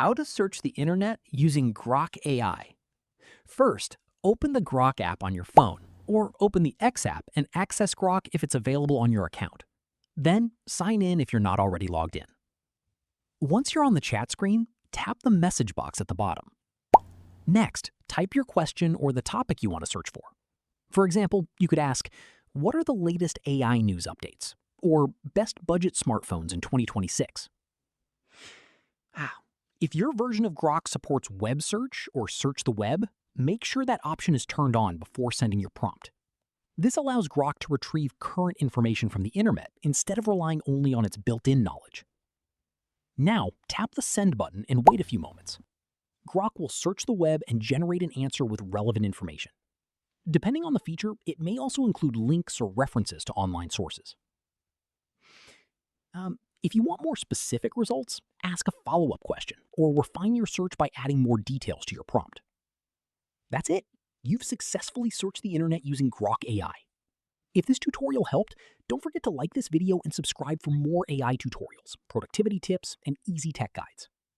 How to search the internet using Grok AI. First, open the Grok app on your phone, or open the X app and access Grok if it's available on your account. Then, sign in if you're not already logged in. Once you're on the chat screen, tap the message box at the bottom. Next, type your question or the topic you want to search for. For example, you could ask, what are the latest AI news updates? Or best budget smartphones in 2026? If your version of Grok supports web search or search the web, make sure that option is turned on before sending your prompt. This allows Grok to retrieve current information from the internet instead of relying only on its built-in knowledge. Now, tap the send button and wait a few moments. Grok will search the web and generate an answer with relevant information. Depending on the feature, it may also include links or references to online sources. If you want more specific results, ask a follow-up question or refine your search by adding more details to your prompt. That's it. You've successfully searched the internet using Grok AI. If this tutorial helped, don't forget to like this video and subscribe for more AI tutorials, productivity tips, and easy tech guides.